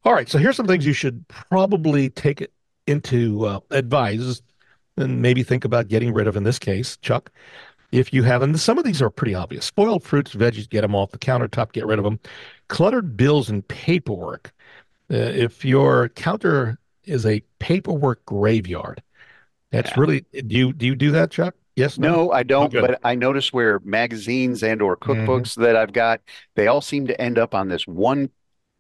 All right, so here's some things you should probably take into advise and maybe think about getting rid of in this case, Chuck. If you have, and some of these are pretty obvious. Spoiled fruits, veggies, get them off the countertop, get rid of them. Cluttered bills and paperwork. If your counter is a paperwork graveyard, that's Yeah. really, do you do that, Chuck? Yes, no? No, I Oh, don't, good. but I notice where magazines and or Hmm. cookbooks that I've got, they all seem to end up on this one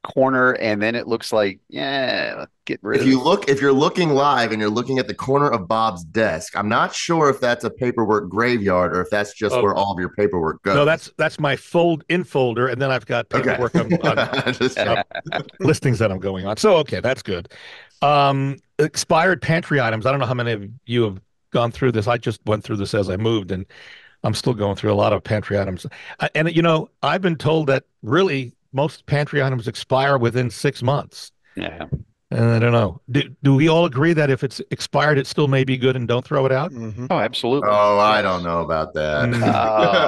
corner and then it looks like, yeah, get rid of it. If you're looking live and you're looking at the corner of Bob's desk, I'm not sure if that's a paperwork graveyard or if that's just Oh, where all of your paperwork no, goes. that's my fold in folder, and then I've got Okay. paperwork on Just check. listings that I'm going on. So okay, that's good. Expired pantry items. I don't know how many of you have gone through this. I just went through this as I moved, and I'm still going through a lot of pantry items. And I've been told that really most pantry items expire within 6 months. Yeah. And I don't know. Do we all agree that if it's expired, it still may be good and don't throw it out? Hmm. Oh, absolutely. Oh, I don't Yes. know about that. Mm,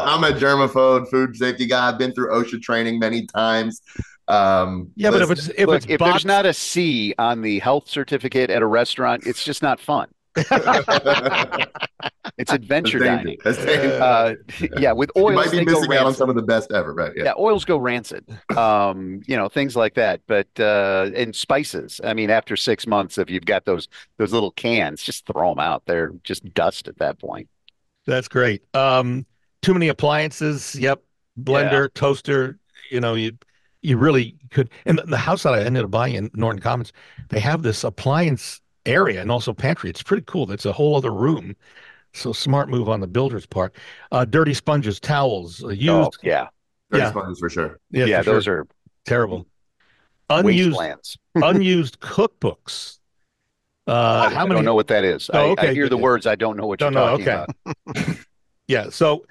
I'm a germaphobe, food safety guy. I've been through OSHA training many times. yeah, but if Listen, it's Look, if there's boxed, not a C on the health certificate at a restaurant, it's just not fun. It's that's adventure dangerous. dining. That's dangerous. uh, Yeah, with You might oils, be they go missing out on rancid. some of the best ever, right? Yeah. Yeah, oils go rancid. Things like that. But and spices. I mean, after 6 months, if you've got those little cans, just throw them out. They're just dust at that point. that's great. Too many appliances. Yep. Yeah. Blender, toaster. You really could. And the house that I ended up buying in Norton Commons, they have this appliance area and also pantry. It's pretty cool. It's a whole other room. So smart move on the builder's part. Dirty sponges, towels, Oh, used. yeah. Dirty Yeah, sponges for sure. yeah, for Yeah, sure. those are Terrible. Unused, wastelands. unused cookbooks. How I don't many? know what that is. Oh, I okay. hear the Good. words. I don't know what you're Don't know. talking Okay. about. Yeah. So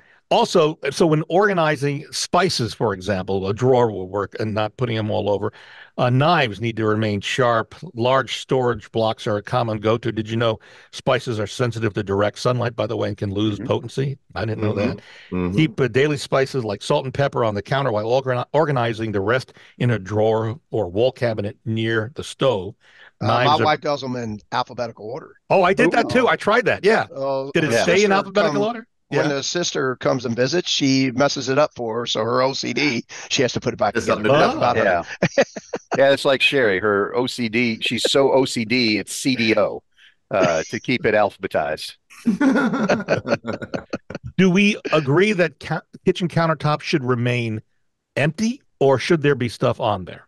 when organizing spices, for example, a drawer will work and not putting them all over. Knives need to remain sharp. Large storage blocks are a common go-to. Did you know spices are sensitive to direct sunlight, by the way, and can lose Mhm. potency? I didn't know Hmm. that. Hmm. Keep daily spices like salt and pepper on the counter while organizing the rest in a drawer or wall cabinet near the stove. My Knives are. wife does them in alphabetical order. Oh, I did that Oh, too. Uh, I tried that. Yeah. Did it Her yeah. stay in sister alphabetical come order? when Yeah. the sister comes and visits, she messes it up for her. So her OCD, she has to put it back Just together. something to But do. that's about Oh. her. Yeah. Yeah, it's like Sherry, her OCD. She's so OCD, it's CDO to keep it alphabetized. Do we agree that kitchen countertops should remain empty, or should there be stuff on there?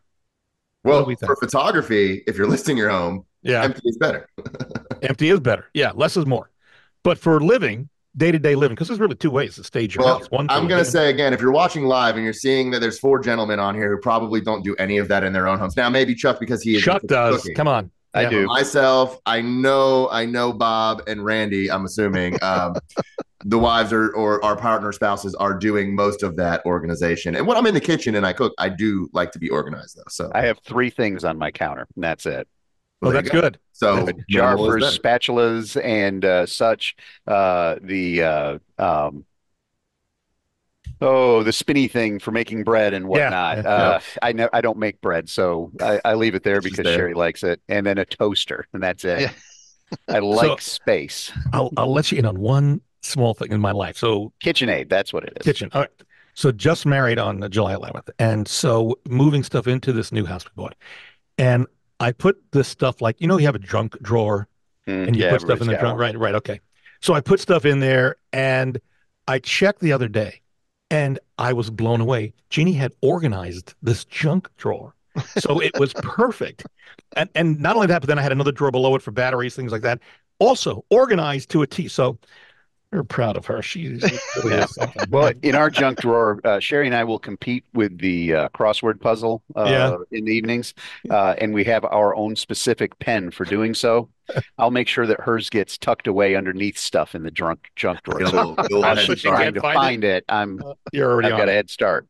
What do we Well, for think? photography, if you're listing your home, Yeah, empty is better. empty is better. Yeah, less is more. But for living, day-to-day living, because there's really two ways to stage your house. Well, One for I'm going to living. say again, if you're watching live and you're seeing that there's four gentlemen on here who probably don't do any of that in their own homes. Now, maybe Chuck because he is Chuck does. cooking. Come on. I Yeah. For do. myself, I know Bob and Randy. I'm assuming the wives or our partner spouses are doing most of that organization. And when I'm in the kitchen and I cook, I do like to be organized though. So, I have three things on my counter, and that's it. well, Oh, there you that's go. good. I have So a jar minimal is for better. spatulas and such. The the spinny thing for making bread and Yeah. whatnot. Yeah. I don't make bread, so I leave it there It's just because there. Sherry likes it, and then a toaster, and that's it. Yeah. I So like space. I'll let you in on one small thing in my life. So KitchenAid, that's what it is. kitchen. All right. So just married on July 11th, and so moving stuff into this new house we bought, and I put this stuff like you have a junk drawer and you Yeah, put stuff in everybody's the got trunk. one. Right, right, okay. So I put stuff in there, and I checked the other day, and I was blown away. Jeannie had organized this junk drawer, so it was perfect. And not only that, but then I had another drawer below it for batteries, things like that. Also organized to a T. So we're proud of her. She really Yeah. is something. Well, in our junk drawer, Sherry and I will compete with the crossword puzzle Yeah. in the evenings, and we have our own specific pen for doing so. I'll make sure that hers gets tucked away underneath stuff in the junk drawer. Get a So little while head So she's she start. trying can't to find it. find it, You're already I've got on a it. head start.